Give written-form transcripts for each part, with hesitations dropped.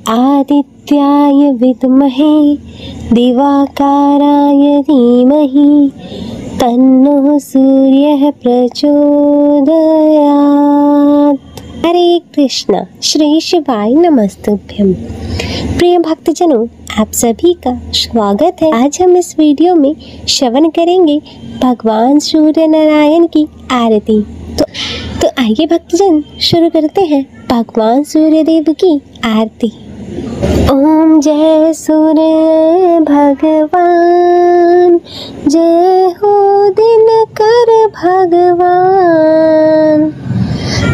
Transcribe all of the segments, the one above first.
आदित्याय विद्महे दिवाकाराय धीमहि तन्नो सूर्यः प्रचोदयात्। हरे कृष्ण। श्री शिवाय नमस्तुभ्यं। प्रिय भक्तजनों, आप सभी का स्वागत है। आज हम इस वीडियो में श्रवण करेंगे भगवान सूर्य नारायण की आरती। तो आइए भक्तजन शुरू करते हैं भगवान सूर्य देव की आरती। ओम जय सूर्य भगवान, जय हो दिनकर भगवान,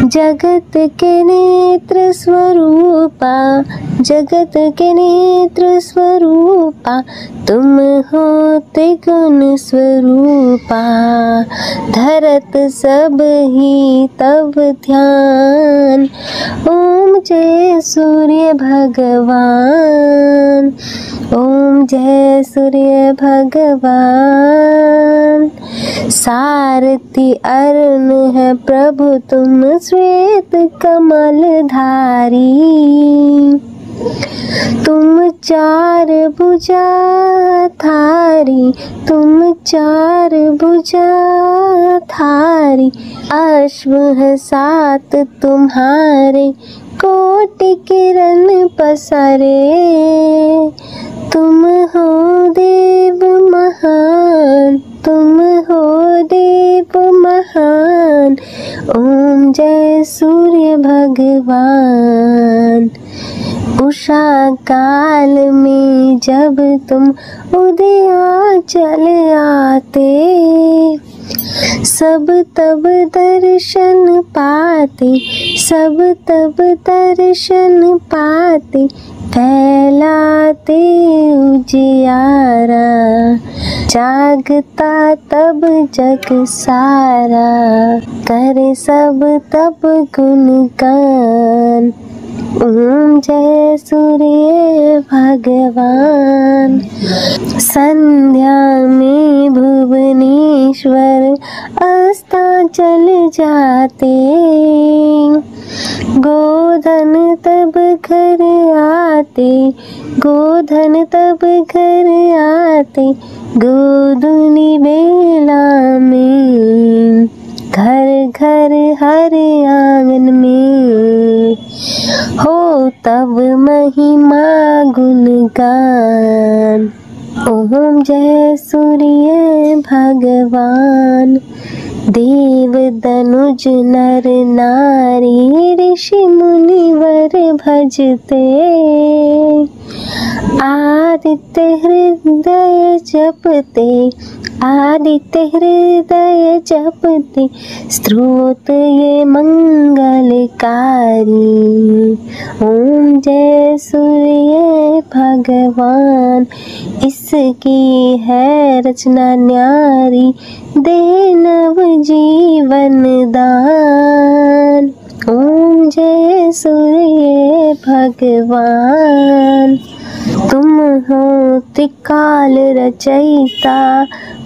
जगत के नेत्र स्वरूपा, जगत के नेत्र स्वरूपा, तुम हो त्रिगुण स्वरूपा, धरत सब ही तब ध्यान। ओम जय सूर्य भगवान, ओम जय सूर्य भगवान। सारथी अरुण है प्रभु तुम श्वेत कमल धारी, तुम चार भुजा धारी, तुम चार भुजा धारी। अश्व है सात तुम्हारे, कोटि किरण पसरे, तुम हो देव महान, तुम हो देव महान। ओम जय सूर्य भगवान। उषा काल में जब तुम उदयाचल आते, सब तब दर्शन पाते, सब तब दर्शन पाते, फैलाते उजियारा, जागता तब जग सारा, करे सब तब गुणगान। ओम जय सूर्य भगवान। संध्या में भुवनेश्वर अस्ताचल जाते, गोधन तब घर आते, गोधन तब घर आते, गोधूली बेला में, घर घर हर आंगन में, हो तब महिमा गुणगान। ओम जय सूर्य भगवान। देव दनुज नर नारी ऋषि मुनिवर भजते, आदित्य हृदय जपते, आदित्य हृदय जपते, स्तोत्र ये मंगलकारी। ओम जय सूर्य भगवान। इसकी है रचना न्यारी, दे नव जीवन दान। ओम जय सूर्य भगवान। तुम हो त्रिकाल रचयिता,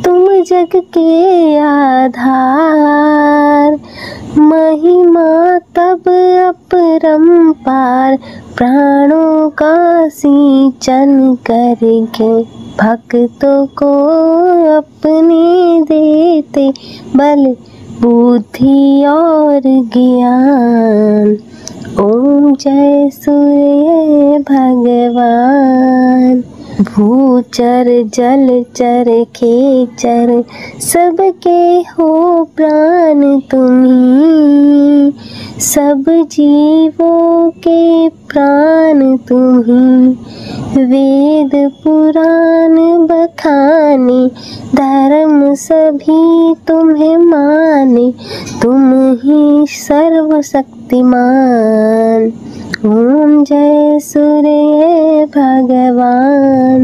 तुम जग के आधार, महिमा तब अपरंपार, प्राणों का सिंचन करके भक्तों को अपने देते, बल बुद्धि और ज्ञान। ओम जय सूर्य भगवान। भूचर जलचर खेचर सबके हो प्राण तुम्ही, सब जीवों के प्राण तुम्ही। वेद पुराण बखाने, धर्म सभी तुम्हें माने, तुम ही सर्वशक्तिमान। ओम जय सूर्य भगवान।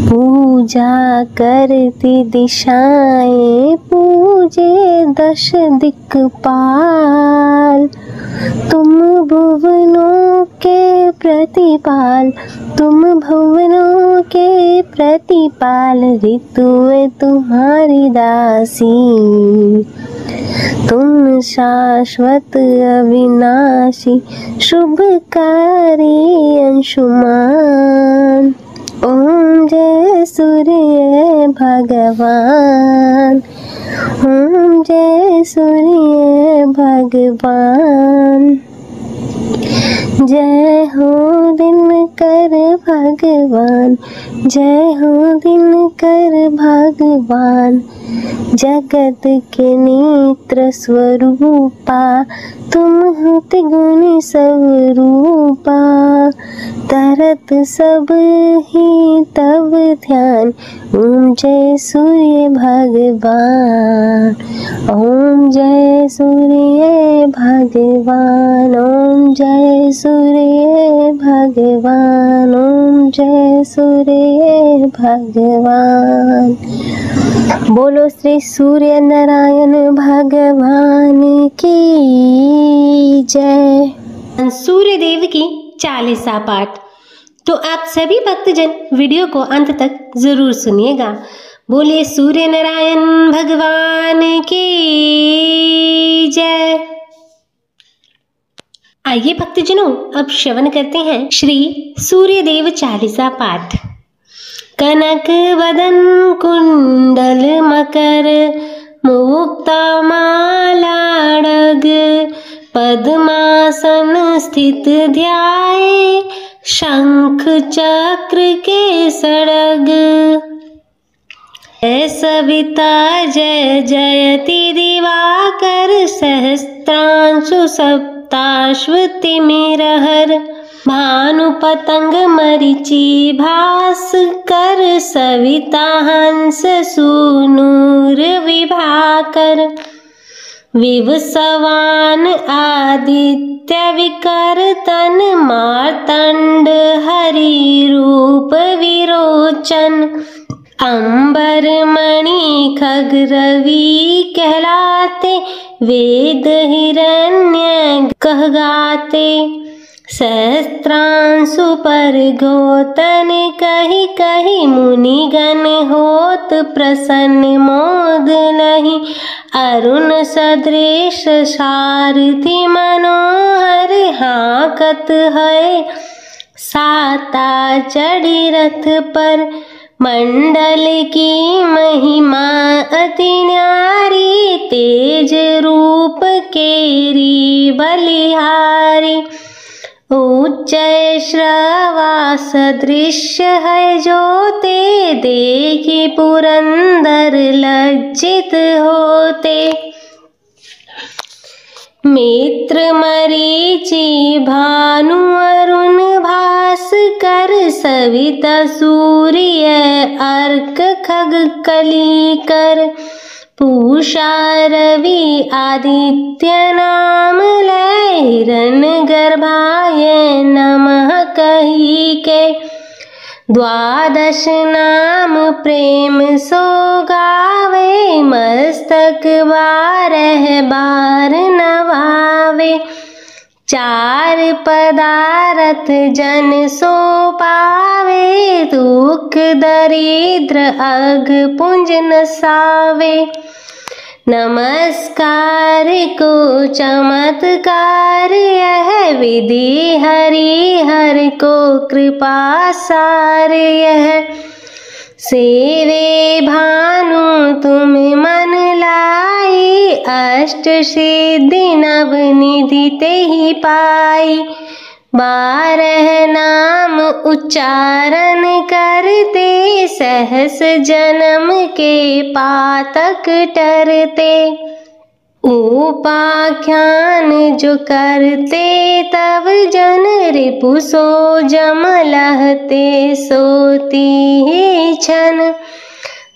पूजा करती दिशाएं, पूजे दश दिक्पाल, तुम भुवनों के प्रतिपाल, तुम भुवनों के प्रतिपाल। ऋतु तुम्हारी दासी, तुम शाश्वत अविनाशी शुभकारी अंशुमान। ओम जय सूर्य भगवान, ओम जय सूर्य भगवान। जय हो दिनकर भगवान, जय हो दिनकर भगवान। जगत के नेत्र स्वरूपा तुम हो त्रिगुण स्वरूपा। तरत सब ही तब ध्यान, ओम जय सूर्य भगवान, ओम जय सूर्य भगवान, ओम जय सूर्य भगवान, ओम जय सूर्य भगवान। बोलो श्री सूर्य नारायण भगवान की जय। सूर्य देव की 40वां पाठ। तो आप सभी भक्तजन वीडियो को अंत तक जरूर सुनिएगा। बोलिए सूर्य नारायण भगवान की जय। आइए भक्तजनों, अब श्रवण करते हैं श्री सूर्य देव 40वां पाठ। कनक वदन कुंडल मकर मुक्ता मालाड़ग। पद्मासन स्थित ध्याये शंख चक्र के सड़ग। सविता जय जयति दिवाकर सहस्त्रांशु सप्ताश्वति मिरहर। भानु पतंग मरीचि भास्कर सविता हंस सूनूर विभाकर। विवस्वान आदित्य विकर्तन मार्तंड हरि रूप विरोचन। अंबर मणि खग रवि कहलाते वेद हिरण्य कहगाते। सहस्त्रांशु पर गोतन कही कही मुनिगण होत प्रसन्न मोद नहीं। अरुण सदृश सारथी मनोहर हाकत है साता चढ़ी रथ पर। मंडल की महिमा अति न्यारी तेज रूप केरी बलिहारी। उच्च श्रवा सदृश है जो ते देखी पुरंदर लज्जित होते। मित्र मरीचि भानु अरुण भास्कर सविता सूर्य अर्क खग कलिकर। पूषा रवि आदित्य नाम लय हिरण्य गर्भाय नमः कही के। द्वादश नाम प्रेम सो गावे मस्तक 12 बार नवावे। 4 पदारथ जन सो पावे दुख दरिद्र अघ पुंज नसावे। नमस्कार को चमत्कार यह विधि हरि हर को कृपा सार यह। सेवे भानु तुम मन लाई अष्ट सिद्धि नवनिधि ते ही पाई। 12 नाम उच्चारण करते सहस जन्म के पातक टरते। उपाख्यान जो करते तब जन रिपु सो जम लहते सोती ही छन।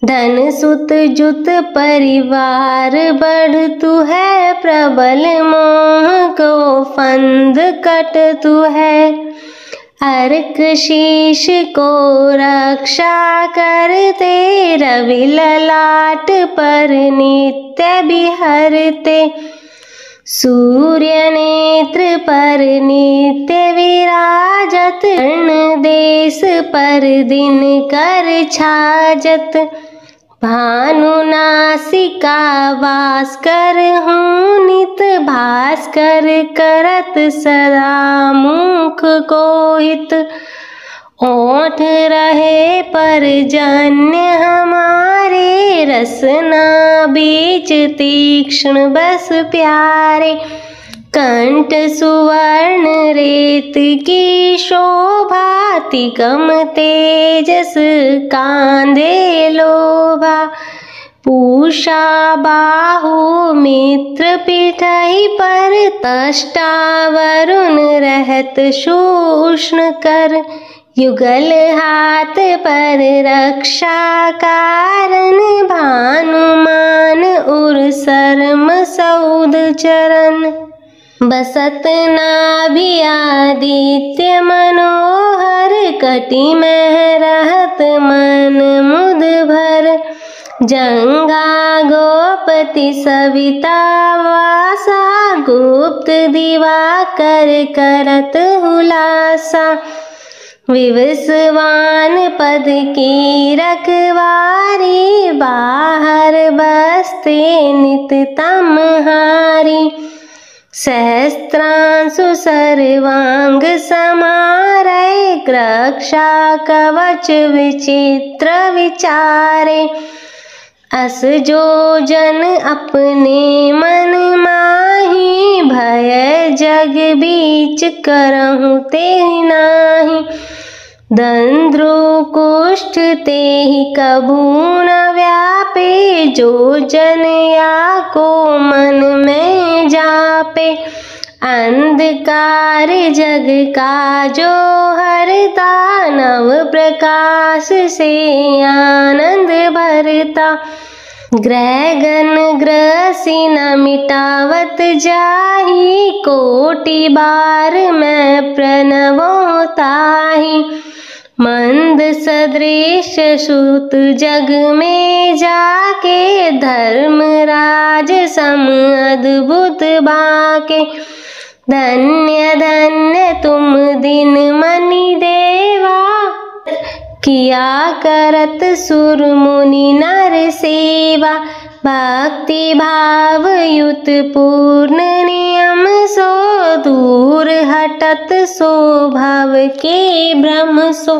धन सुत जुत परिवार बढ़ तू है प्रबल मोह को फंद कट तू है। अर्क शीश को रक्षा करते रवि ललाट पर नित्य बिहरते। सूर्य नेत्र पर नित्य विराजत कर्ण देश पर दिन कर छाजत। भानुनासिका भास्कर हूँ नित भास्कर करत सदा मुख को हित। ओठ रहे परजन्य हमारे रसना बीच तीक्ष्ण बस प्यारे। कंठ सुवर्ण रेत की शोभा तिगम तेजस कांधे लोभा। पूषा बाहु मित्र पिठई पर तष्टा वरुण रहत शोषण कर। युगल हाथ पर रक्षा कारण भानुमान उर सरम सौद चरण। बसत नाभि आदित्य मनोहर कटि में रहत मन मुद भर। जंगा गोपति सविता वासा गुप्त दिवाकर करत हुलासा। विवस्वान पद की रखवारी बाहर बसते नित तमहारी। सहस्त्रांशु सर्वांग समारे रक्षा कवच विचित्र विचारे। अस जो जन अपने मन माही भय जग बीच करहु ते नाही। दंद्रु कुष्ठ तेहि कभू न व्यापे जो जन या को मन में जापे। अंधकार जग का जो हरता नव प्रकाश से आनंद भरता। ग्रहगण ग्रसी न मिटावत जाहि कोटि बार मैं प्रणवो ताहि। मंद सदृश सुत जग में जाके धर्मराज सम अद्भुत बाके। धन्य धन्य तुम दिन मनि देवा किया करत सुर मुनि नर सेवा। भक्ति भाव युत पूर्ण नियम सो दूर हटत सो भव के भ्रम सो।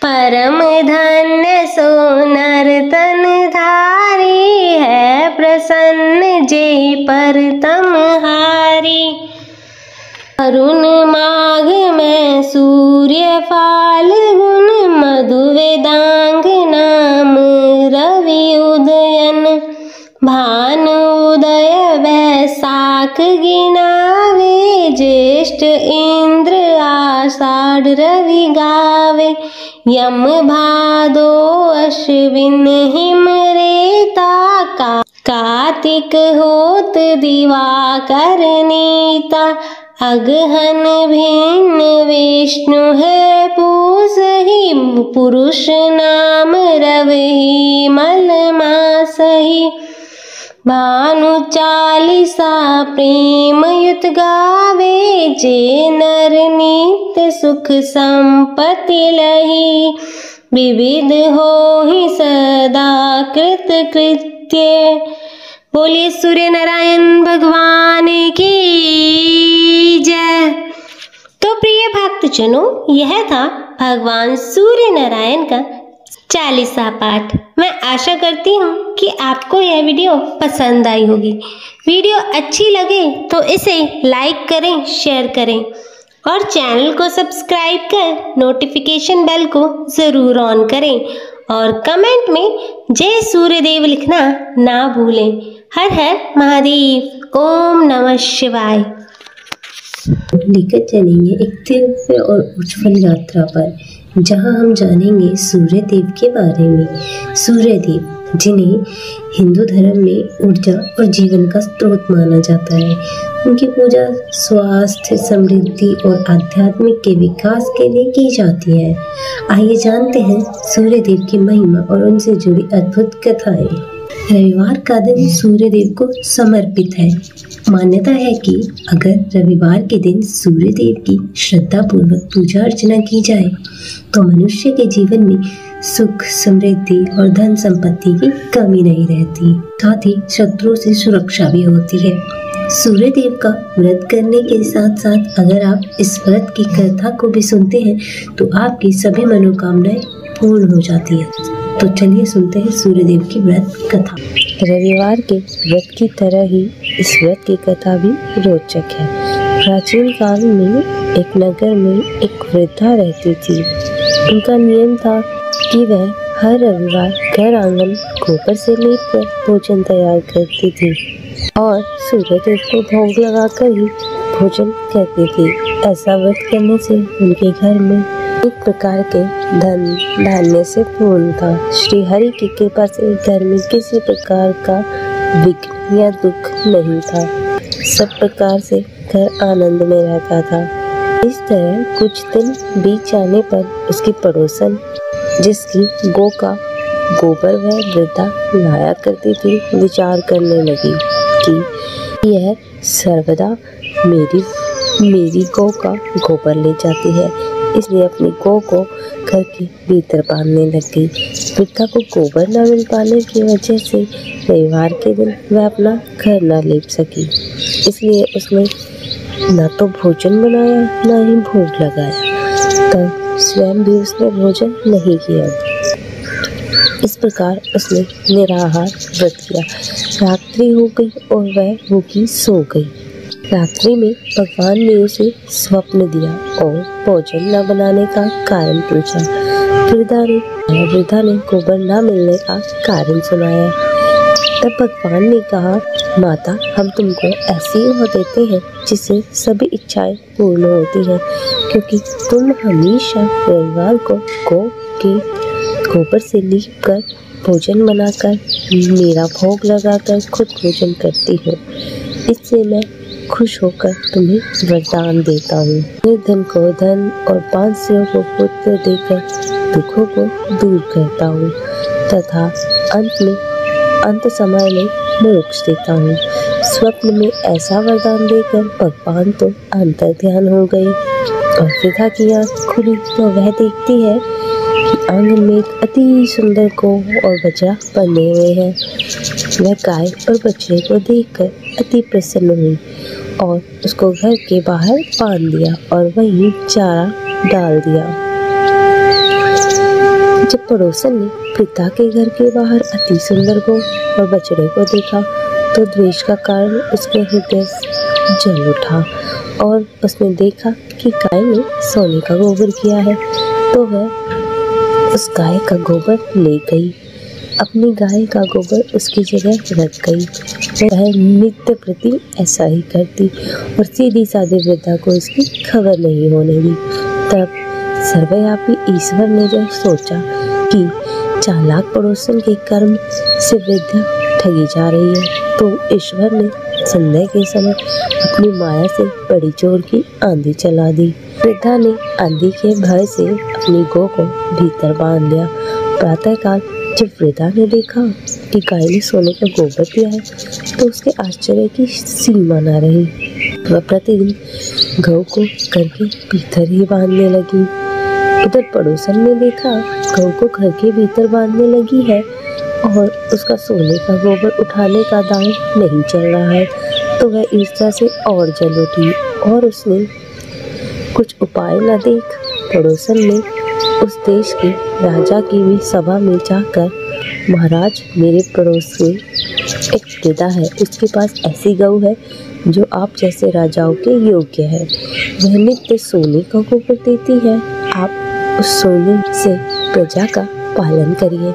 परम धन्य सो नर तन धारी है प्रसन्न जेहि पर तमहारी। अरुण माघ में सूर्य फाल्गुन मधु वेदांग नाम रवि उदयन। भानु उदय वैसाख गिनावे ज्येष्ठ इंद्र आषाढ़ रवि गावे। यम भादो अश्विन हिम रेता कार्तिक होत दिवाकर नीता। अगहन भिन्न विष्णु है पूस ही पुरुष नाम रवि मल मास ही। भानु चालीसा प्रेम युत गावे जे नर नित्य सुख संपत्ति लही। विविध हो ही सदा कृत कृत्य। बोलिए सूर्य नारायण भगवान की जय। तो प्रिय भक्तजनों, यह था भगवान सूर्य नारायण का चालीसा पाठ। मैं आशा करती हूँ कि आपको यह वीडियो पसंद आई होगी। वीडियो अच्छी लगे तो इसे लाइक करें, शेयर करें और चैनल को सब्सक्राइब कर नोटिफिकेशन बेल को ज़रूर ऑन करें और कमेंट में जय सूर्यदेव लिखना ना भूलें। हर हर महादेव। ओम नमः शिवाय। लेकर चलेंगे एक दिव्य और उज्जवल यात्रा पर, जहां हम जानेंगे सूर्यदेव के बारे में। सूर्यदेव जिन्हें हिंदू धर्म में ऊर्जा और जीवन का स्रोत माना जाता है, उनकी पूजा स्वास्थ्य, समृद्धि और आध्यात्मिक के विकास के लिए की जाती है। आइए जानते हैं सूर्यदेव की महिमा और उनसे जुड़ी अद्भुत कथाएं। रविवार का दिन सूर्यदेव को समर्पित है। मान्यता है कि अगर रविवार के दिन सूर्यदेव की श्रद्धा पूर्वक पूजा अर्चना की जाए तो मनुष्य के जीवन में सुख, समृद्धि और धन संपत्ति की कमी नहीं रहती। साथ ही शत्रुओं से सुरक्षा भी होती है। सूर्य देव का व्रत करने के साथ साथ अगर आप इस व्रत की कथा को भी सुनते हैं तो आपकी सभी मनोकामनाएं पूर्ण हो जाती है। तो चलिए सुनते हैं सूर्य देव की व्रत कथा। रविवार के व्रत की तरह ही इस व्रत की कथा भी रोचक है। प्राचीन काल में एक नगर में एक वृद्धा रहती थी। उनका नियम था कि वह हर रविवार घर आंगन गोबर से लेपकर भोजन तैयार करती थी और सूर्य देव को भोग लगाकर ही भोजन करती थी। ऐसा व्रत करने से उनके घर में एक प्रकार के धन धान्य से पूर्ण था। श्री हरि की कृपा से घर में किसी प्रकार का विघ्न या दुख नहीं था। सब प्रकार से घर आनंद में रहता था। इस तरह कुछ दिन बीत जाने पर उसकी पड़ोसन, जिसकी गौ का गोबर वह वृद्धा लाया करती थी, विचार करने लगी कि यह सर्वदा मेरी गौ का गोबर ले जाती है, इसलिए अपनी गौ को घर के भीतर बांधने लग गई। वृद्धा को गोबर न मिल पाने की वजह से रविवार के दिन वह अपना घर न लेप सकी, इसलिए उसने न तो भोजन बनाया न ही भोग लगाया। तब स्वयं भी उसने भोजन नहीं किया। इस प्रकार उसने निराहार व्रत किया। रात्रि हो गई और वह भूखी सो गई। रात्रि में भगवान ने उसे स्वप्न दिया और भोजन न बनाने का कारण पूछा। वृद्धा ने गोबर न मिलने का कारण सुनाया। तब भगवान ने कहा, माता, हम तुमको ऐसी ओर देते हैं जिससे सभी इच्छाएं पूर्ण होती हैं, क्योंकि तुम हमेशा रविवार को गौ के गोबर से लीप कर भोजन बनाकर मेरा भोग लगाकर खुद भोजन करती हो। इससे मैं खुश होकर तुम्हें वरदान देता हूँ। निर्धन को धन और बांसियों को पुत्र देकर दुखों को दूर करता हूँ तथा अंत समय में मोक्ष देता हूँ। स्वप्न में ऐसा वरदान देकर भगवान तो अंतर ध्यान हो गए और वृद्धा की आँख खुली तो वह देखती है कि आंगन में एक अति सुंदर गौ और बछड़ा बंधे हुए हैं। वह गाय और बछड़े को देखकर अति प्रसन्न हुई और उसको घर के बाहर बांध दिया और वहीं चारा डाल दिया। जब पड़ोसन ने पिता के घर के बाहर अति सुंदर गौ और बछड़े को देखा तो द्वेष का कारण उसके हृदय जल उठा और उसने देखा कि गाय ने सोने का गोबर किया है, तो वह उस गाय का गोबर ले गई। अपनी गाय का गोबर उसकी जगह रख गई। वह नित्य प्रति ऐसा ही करती और सीधी सादी वृद्धा को इसकी खबर नहीं होने दी। तब सर्वव्यापी ईश्वर ने जब सोचा कि चालाक पड़ोसन के कर्म से वृद्धा ठगी जा रही है, तो ईश्वर ने संध्या के समय अपनी माया से बड़ी जोर की आंधी चला दी। वृद्धा ने आंधी के भय से अपनी गौ को भीतर बांध लिया। प्रातःकाल जब वृद्धा ने देखा कि गाय ने सोने का गोबर दिया है तो उसके आश्चर्य की सीमा न रही। वह प्रतिदिन गौ को घर के भीतर ही बांधने लगी। उधर पड़ोसन ने देखा गौ को घर के भीतर बांधने लगी है और उसका सोने का गोबर उठाने का दांव नहीं चल रहा है, तो वह ईर्ष्या से और जल उठी और उसने कुछ उपाय न देख पड़ोसन ने उस देश के राजा की भी सभा में जाकर, महाराज, मेरे पड़ोस में एक वृद्धा है, उसके पास ऐसी गौ है जो आप जैसे राजाओं के योग्य है। वह नित्य सोने का गोबर देती है, आप उस सोने से प्रजा का पालन करिए।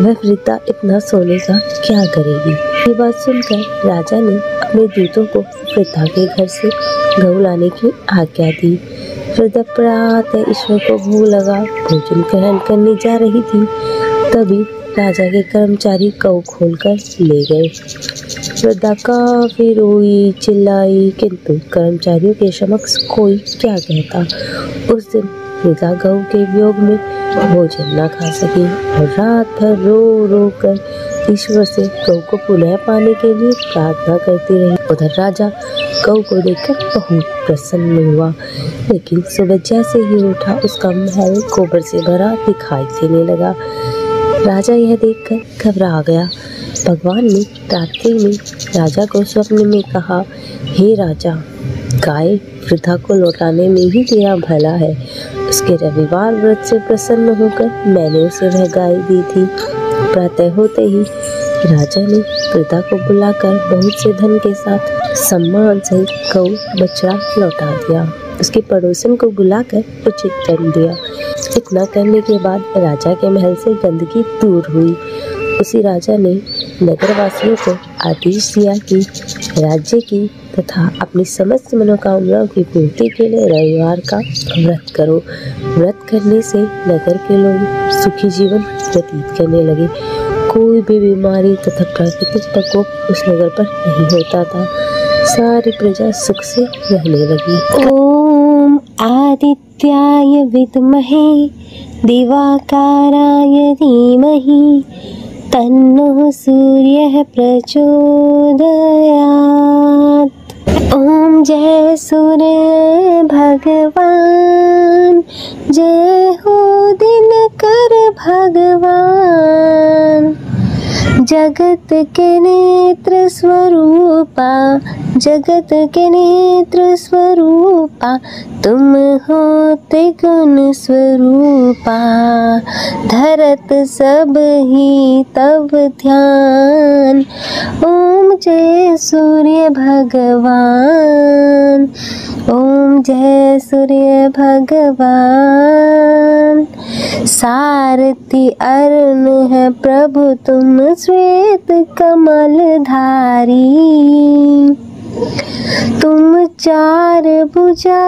वह वृद्धा इतना सोने का क्या करेगी। ये बात सुनकर राजा ने अपने दूतों को वृद्धा के घर से गौ लाने की आज्ञा दी। वृद्धा प्रातः ईश्वर को भोग लगा भोजन ग्रहण करने जा रही थी, तभी राजा के कर्मचारी गौ खोलकर ले गए। वृद्धा काफी रोई चिल्लाई, किंतु कर्मचारियों के समक्ष कोई क्या कहता। उस दिन वृद्धा गौ के वियोग में भोजन न खा सकी और रात भर रो रो कर ईश्वर से गऊ को पुनः पाने के लिए प्रार्थना करती रही। उधर राजा गऊ को देखकर बहुत प्रसन्न हुआ, लेकिन सुबह जैसे ही उठा उसका महल गोबर से भरा दिखाई देने लगा। राजा यह देखकर घबरा गया। भगवान ने रात्रि में राजा को स्वप्न में कहा, हे राजा, गाय वृद्धा को लौटाने में ही तेरा भला है। उसके रविवार व्रत से प्रसन्न होकर मैंने उसे वह गाय दी थी। प्रातः होते ही राजा ने वृद्धा को बुलाकर बहुत से धन के साथ सम्मान सहित गऊ बछड़ा लौटा दिया। उसके पड़ोसन को बुलाकर उचित दंड दिया। इतना करने के बाद राजा के महल से गंदगी दूर हुई। उसी राजा ने नगरवासियों को आदेश दिया कि राज्य की तथा अपनी समस्त मनोकामनाओं की पूर्ति के लिए रविवार का व्रत करो। व्रत करने से नगर के लोग सुखी जीवन व्यतीत करने लगे। कोई भी बीमारी तथा प्राकृतिक प्रकोप उस नगर पर नहीं होता था। सारी प्रजा सुख से रहने लगी। ओम आदित्याय विद्महे दिवाकाराय धीमहि तन्नो सूर्यः प्रचोदयात्। ओम जय सूर्य भगवान, जय हो दिनकर भगवान। जगत के नेत्र स्वरूपा, जगत के नेत्र स्वरूपा, तुम हो त्रिगुण स्वरूपा। धरत सब ही तब ध्यान। ओम जय सूर्य भगवान, ओम जय सूर्य भगवान। सारथी अरुण है प्रभु तुम श्वेत कमल धारी। तुम चार भुजा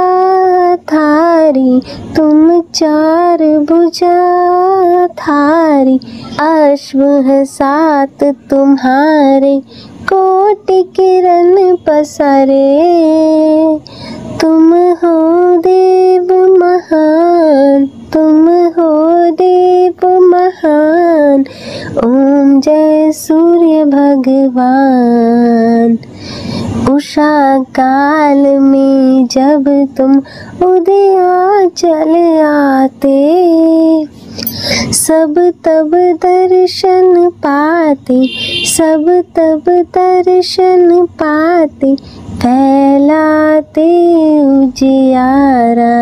धारी, तुम चार भुजा धारी। अश्व है सात तुम्हारे, कोटि किरण पसरे। तुम हो देव महान, तुम हो देव महान। ओम जय सूर्य भगवान। उषा काल में जब तुम उदयाचल आते, सब तब दर्शन पाते, सब तब दर्शन पाते। फैलाते उजियारा,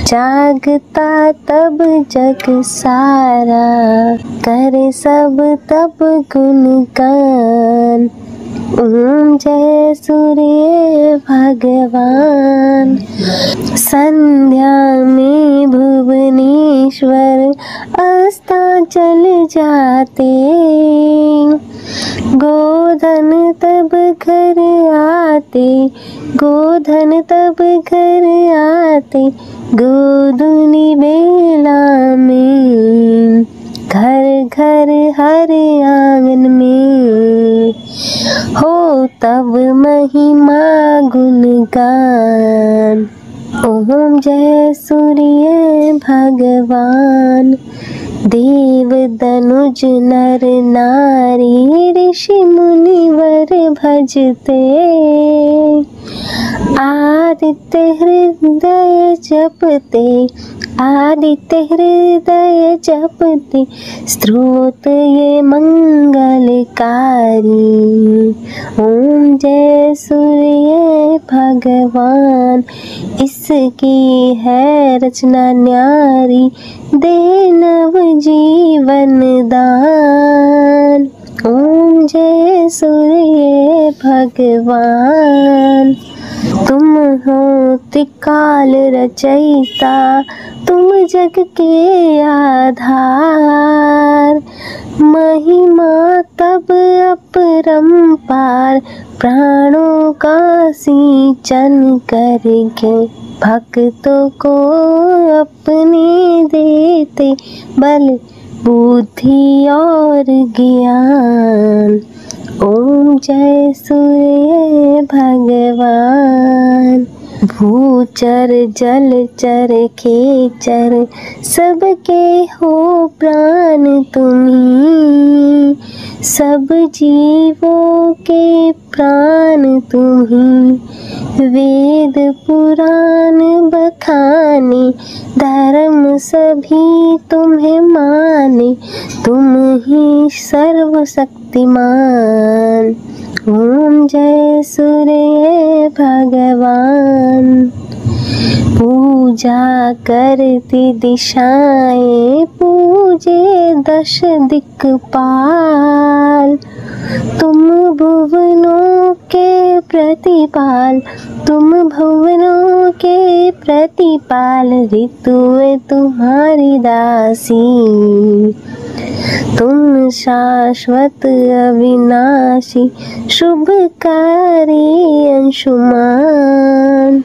जागता तब जग सारा। करे सब तब गुणगान। ओम जय सूर्य भगवान। संध्या में भुवनेश्वर अस्ताचल जाते, गोधन तब घर आते, गोधन तब घर आते। गोधूली बेला में घर घर हर आंगन में, हो तब महिमा गुणगान। ओम जय सूर्य भगवान। देव दनुज नर नारी ऋषि मुनिवर भजते, आदित्य हृदय जपते, आदित्य हृदय जपते। स्तोत्र ये मंगलकारी। ओम जय सूर्य भगवान। इसकी है रचना न्यारी, दे नव जीवन दान। ओम जय सूर्य भगवान। तुम हो त्रिकाल रचयिता, तुम जग के आधार। महिमा तब अपरंपार, प्राणों का सिंचन करके भक्तों को अपने देते बल बुद्धि और ज्ञान। ओम जय सूर्य भगवान। भूचर जलचर खेचर सबके हो प्राण तुम्ही, सब जीवों के प्राण तुम्ही। वेद पुराण बखाने धर्म सभी तुम्हें माने, तुम ही सर्वशक्तिमान। ओम जय सूर्य भगवान। पूजा करती दिशाएं पूजे दश दिक्पाल, तुम भुवनों के प्रतिपाल, तुम भुवनों के प्रतिपाल। ऋतुएं तुम्हारी दासी, तुम शाश्वत अविनाशी, शुभकारी अंशुमान।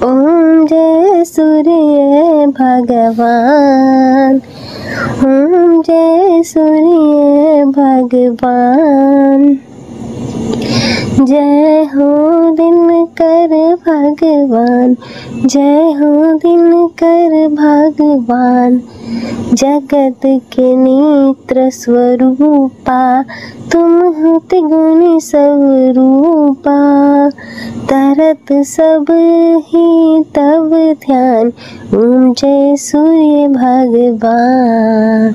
ओम जय सूर्य भगवान। ओम जय सूर्य भगवान। जय हो दिनकर भगवान, जय हो दिनकर भगवान। जगत के नेत्र स्वरूपा, तुम हो त्रिगुण स्वरूपा। तरत सब ही तब ध्यान, ओम जय सूर्य भगवान।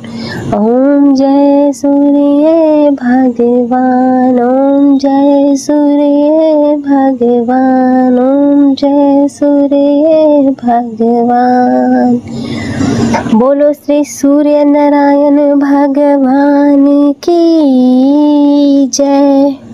ओम जय सूर्य भगवान। ओम जय सूर्य भगवान। ओम जय सूर्य भगवान। बोलो श्री सूर्य नारायण भगवान की जय।